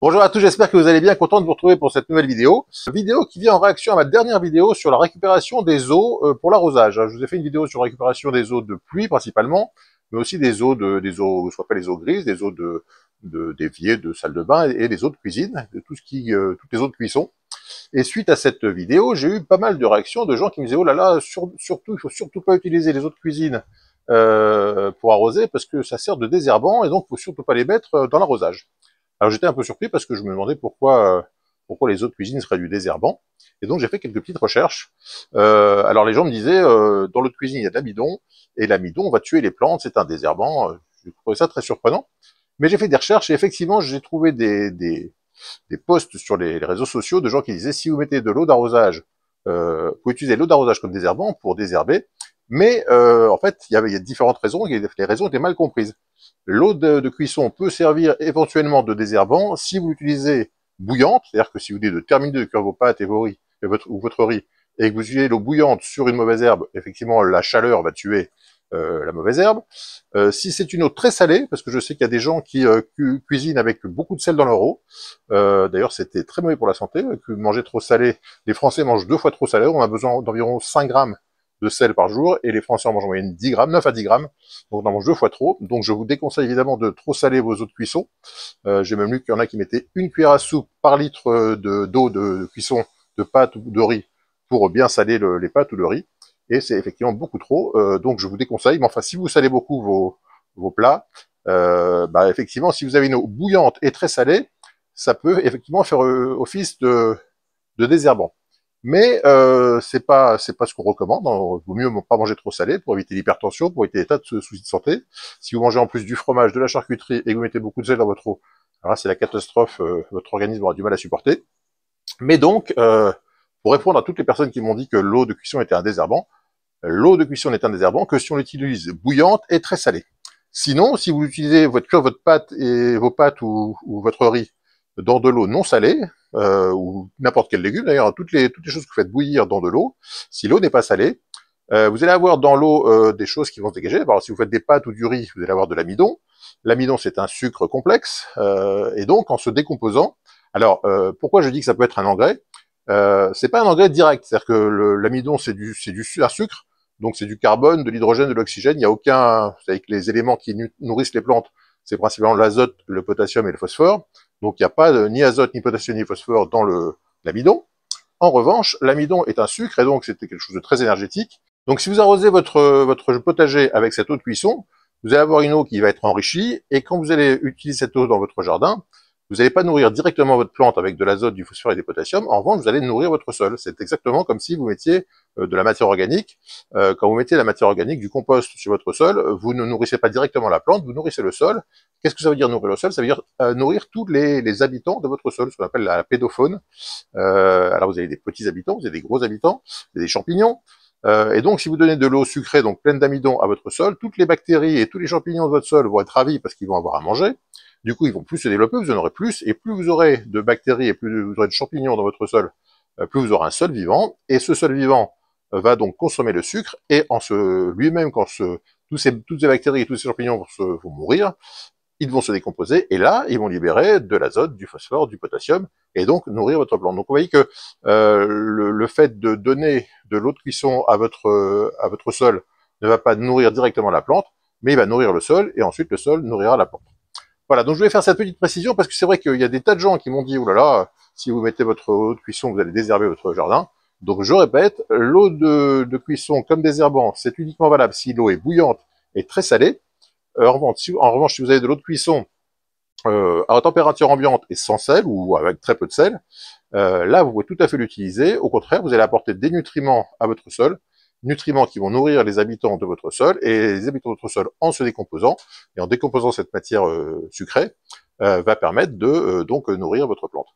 Bonjour à tous, j'espère que vous allez bien, content de vous retrouver pour cette nouvelle vidéo. Vidéo qui vient en réaction à ma dernière vidéo sur la récupération des eaux pour l'arrosage. Je vous ai fait une vidéo sur la récupération des eaux de pluie principalement, mais aussi des eaux, ce qu'on appelle les eaux grises, des eaux d'évier, de salle de bain et des eaux de cuisine, de tout ce toutes les eaux de cuisson. Et suite à cette vidéo, j'ai eu pas mal de réactions de gens qui me disaient oh là là, surtout, il faut surtout pas utiliser les eaux de cuisine pour arroser parce que ça sert de désherbant et donc il faut surtout pas les mettre dans l'arrosage. Alors j'étais un peu surpris parce que je me demandais pourquoi les eaux de cuisine seraient du désherbant. Et donc j'ai fait quelques petites recherches. Alors les gens me disaient, dans l'eau de cuisine il y a de l'amidon, et l'amidon va tuer les plantes, c'est un désherbant. J'ai trouvé ça très surprenant. Mais j'ai fait des recherches et effectivement j'ai trouvé des posts sur les réseaux sociaux de gens qui disaient si vous mettez de l'eau d'arrosage, vous pouvez utiliser l'eau d'arrosage comme désherbant pour désherber, mais en fait il y a différentes raisons et les raisons étaient mal comprises. L'eau de cuisson peut servir éventuellement de désherbant si vous l'utilisez bouillante, c'est-à-dire que si vous venez de terminer de cuire vos pâtes et vos riz, ou votre riz, et que vous utilisez l'eau bouillante sur une mauvaise herbe, effectivement la chaleur va tuer la mauvaise herbe. Si c'est une eau très salée, parce que je sais qu'il y a des gens qui cuisinent avec beaucoup de sel dans leur eau, d'ailleurs c'était très mauvais pour la santé, que manger trop salé, les Français mangent 2 fois trop salé, on a besoin d'environ 5 grammes de sel par jour, et les Français en mangent en moyenne 10 grammes, 9 à 10 grammes, donc on en mange 2 fois trop, donc je vous déconseille évidemment de trop saler vos eaux de cuisson. J'ai même lu qu'il y en a qui mettaient 1 cuillère à soupe par litre d'eau de cuisson de pâtes ou de riz pour bien saler les pâtes ou le riz, et c'est effectivement beaucoup trop, donc je vous déconseille, mais enfin si vous salez beaucoup vos plats, effectivement si vous avez une eau bouillante et très salée, ça peut effectivement faire office de désherbant. Mais c'est pas ce qu'on recommande. Il vaut mieux pas manger trop salé pour éviter l'hypertension, pour éviter des tas de soucis de santé. Si vous mangez en plus du fromage, de la charcuterie et que vous mettez beaucoup de sel dans votre eau, alors là c'est la catastrophe. Votre organisme aura du mal à supporter. Mais donc, pour répondre à toutes les personnes qui m'ont dit que l'eau de cuisson était un désherbant, l'eau de cuisson n'est un désherbant que si on l'utilise bouillante et très salée. Sinon, si vous utilisez votre pâte et vos pâtes ou votre riz dans de l'eau non salée, ou n'importe quel légume d'ailleurs, toutes les choses que vous faites bouillir dans de l'eau, si l'eau n'est pas salée, vous allez avoir dans l'eau des choses qui vont se dégager. Alors si vous faites des pâtes ou du riz, vous allez avoir de l'amidon. L'amidon c'est un sucre complexe, et donc en se décomposant, alors pourquoi je dis que ça peut être un engrais, c'est pas un engrais direct, c'est-à-dire que l'amidon c'est un sucre, donc c'est du carbone, de l'hydrogène, de l'oxygène, il n'y a aucun, vous savez que les éléments qui nourrissent les plantes, c'est principalement l'azote, le potassium et le phosphore, donc il n'y a pas ni azote, ni potassium, ni phosphore dans l'amidon. En revanche, l'amidon est un sucre et donc c'était quelque chose de très énergétique. Donc si vous arrosez votre potager avec cette eau de cuisson, vous allez avoir une eau qui va être enrichie et quand vous allez utiliser cette eau dans votre jardin, vous n'allez pas nourrir directement votre plante avec de l'azote, du phosphore et des potassium. En revanche, vous allez nourrir votre sol. C'est exactement comme si vous mettiez de la matière organique. Quand vous mettez la matière organique, du compost sur votre sol, vous ne nourrissez pas directement la plante, vous nourrissez le sol. Qu'est-ce que ça veut dire nourrir le sol? Ça veut dire nourrir tous les habitants de votre sol, ce qu'on appelle la pédofaune. Alors vous avez des petits habitants, vous avez des gros habitants, vous avez des champignons. Et donc si vous donnez de l'eau sucrée, donc pleine d'amidon à votre sol, toutes les bactéries et tous les champignons de votre sol vont être ravis parce qu'ils vont avoir à manger. Du coup, ils vont plus se développer, vous en aurez plus, et plus vous aurez de bactéries et plus vous aurez de champignons dans votre sol, plus vous aurez un sol vivant, et ce sol vivant va donc consommer le sucre, et lui-même, quand toutes ces bactéries et tous ces champignons vont mourir, ils vont se décomposer, et là, ils vont libérer de l'azote, du phosphore, du potassium, et donc nourrir votre plante. Donc vous voyez que le fait de donner de l'eau de cuisson à votre sol ne va pas nourrir directement la plante, mais il va nourrir le sol, et ensuite le sol nourrira la plante. Voilà, donc je vais faire cette petite précision parce que c'est vrai qu'il y a des tas de gens qui m'ont dit, oh là là, si vous mettez votre eau de cuisson, vous allez désherber votre jardin. Donc je répète, l'eau de cuisson comme désherbant, c'est uniquement valable si l'eau est bouillante et très salée. En revanche, si vous avez de l'eau de cuisson à température ambiante et sans sel ou avec très peu de sel, là vous pouvez tout à fait l'utiliser. Au contraire, vous allez apporter des nutriments à votre sol, nutriments qui vont nourrir les habitants de votre sol, et les habitants de votre sol, en se décomposant, et en décomposant cette matière sucrée, va permettre de donc nourrir votre plante.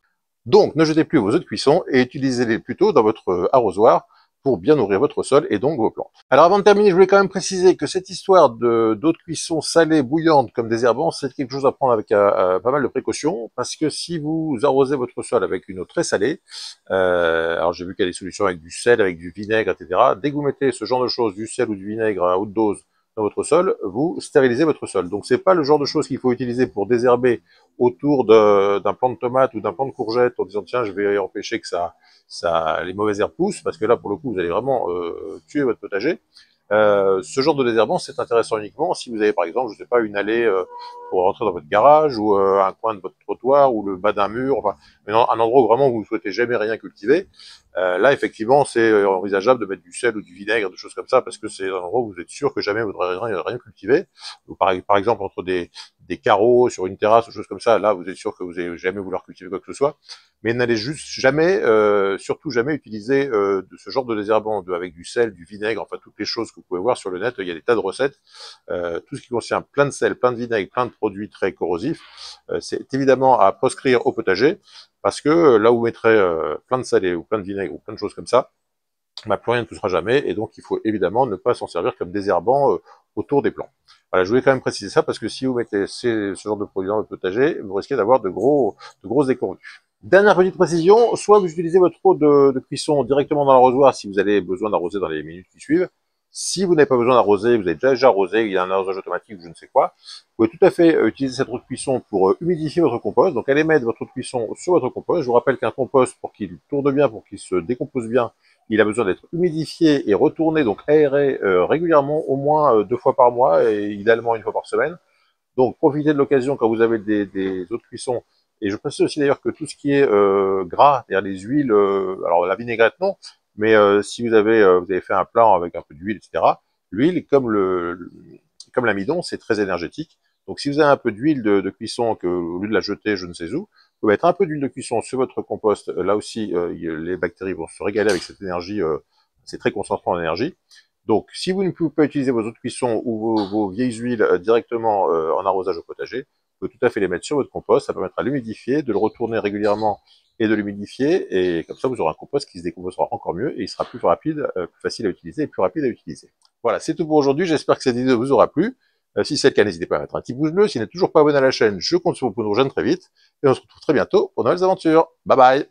Donc, ne jetez plus vos œufs de cuisson, et utilisez-les plutôt dans votre arrosoir, pour bien nourrir votre sol et donc vos plantes. Alors avant de terminer, je voulais quand même préciser que cette histoire d'eau de cuisson salée, bouillante comme désherbant, c'est quelque chose à prendre avec pas mal de précautions, parce que si vous arrosez votre sol avec une eau très salée, alors j'ai vu qu'il y a des solutions avec du sel, avec du vinaigre, etc. Dès que vous mettez ce genre de choses, du sel ou du vinaigre à haute dose dans votre sol, vous stérilisez votre sol. Donc c'est pas le genre de choses qu'il faut utiliser pour désherber autour d'un plant de tomate ou d'un plant de courgette en disant tiens je vais empêcher que les mauvaises herbes poussent, parce que là pour le coup vous allez vraiment tuer votre potager. Ce genre de désherbant, c'est intéressant uniquement si vous avez par exemple, je sais pas, une allée pour rentrer dans votre garage, ou un coin de votre trottoir, ou le bas d'un mur, enfin un endroit où vraiment vous ne souhaitez jamais rien cultiver. Là, effectivement, c'est envisageable de mettre du sel ou du vinaigre, des choses comme ça, parce que c'est un endroit où vous êtes sûr que jamais vous n'aurez rien cultivé. Ou par exemple, entre des carreaux sur une terrasse ou choses comme ça, là, vous êtes sûr que vous n'allez jamais vouloir cultiver quoi que ce soit. Mais n'allez juste jamais, surtout jamais utiliser de ce genre de désherbant avec du sel, du vinaigre, enfin toutes les choses que vous pouvez voir sur le net. Il y a des tas de recettes. Tout ce qui contient plein de sel, plein de vinaigre, plein de produits très corrosifs, c'est évidemment à proscrire au potager, parce que là où vous mettrez plein de sel ou plein de vinaigre ou plein de choses comme ça, bah, plus rien ne poussera jamais, et donc il faut évidemment ne pas s'en servir comme désherbant autour des plants. Voilà, je voulais quand même préciser ça, parce que si vous mettez ce genre de produit dans votre potager, vous risquez d'avoir de grosses déconvenues. Dernière petite précision, soit vous utilisez votre eau de cuisson directement dans l'arrosoir si vous avez besoin d'arroser dans les minutes qui suivent. Si vous n'avez pas besoin d'arroser, vous avez déjà arrosé, il y a un arrosage automatique ou je ne sais quoi, vous pouvez tout à fait utiliser cette eau de cuisson pour humidifier votre compost. Donc allez mettre votre eau de cuisson sur votre compost. Je vous rappelle qu'un compost, pour qu'il tourne bien, pour qu'il se décompose bien, il a besoin d'être humidifié et retourné, donc aéré régulièrement, au moins 2 fois par mois, et idéalement 1 fois par semaine. Donc profitez de l'occasion quand vous avez des eaux de cuisson. Et je précise aussi d'ailleurs que tout ce qui est gras, c'est-à-dire les huiles, alors la vinaigrette non, mais si vous avez fait un plat avec un peu d'huile, etc., l'huile, comme l'amidon, c'est très énergétique. Donc si vous avez un peu d'huile de cuisson, que au lieu de la jeter je ne sais où, vous pouvez mettre un peu d'huile de cuisson sur votre compost. Là aussi, les bactéries vont se régaler avec cette énergie, c'est très concentrant en énergie. Donc, si vous ne pouvez pas utiliser vos eaux de cuisson ou vos vieilles huiles directement en arrosage au potager, vous pouvez tout à fait les mettre sur votre compost. Ça permettra de l'humidifier, de le retourner régulièrement et de l'humidifier. Et comme ça, vous aurez un compost qui se décomposera encore mieux et il sera plus rapide, plus facile à utiliser et plus rapide à utiliser. Voilà, c'est tout pour aujourd'hui. J'espère que cette vidéo vous aura plu. Si c'est le cas, n'hésitez pas à mettre un petit pouce bleu. Si vous n'êtes toujours pas abonné à la chaîne, je compte sur vous pour nous rejoindre très vite. Et on se retrouve très bientôt pour de nouvelles aventures. Bye bye!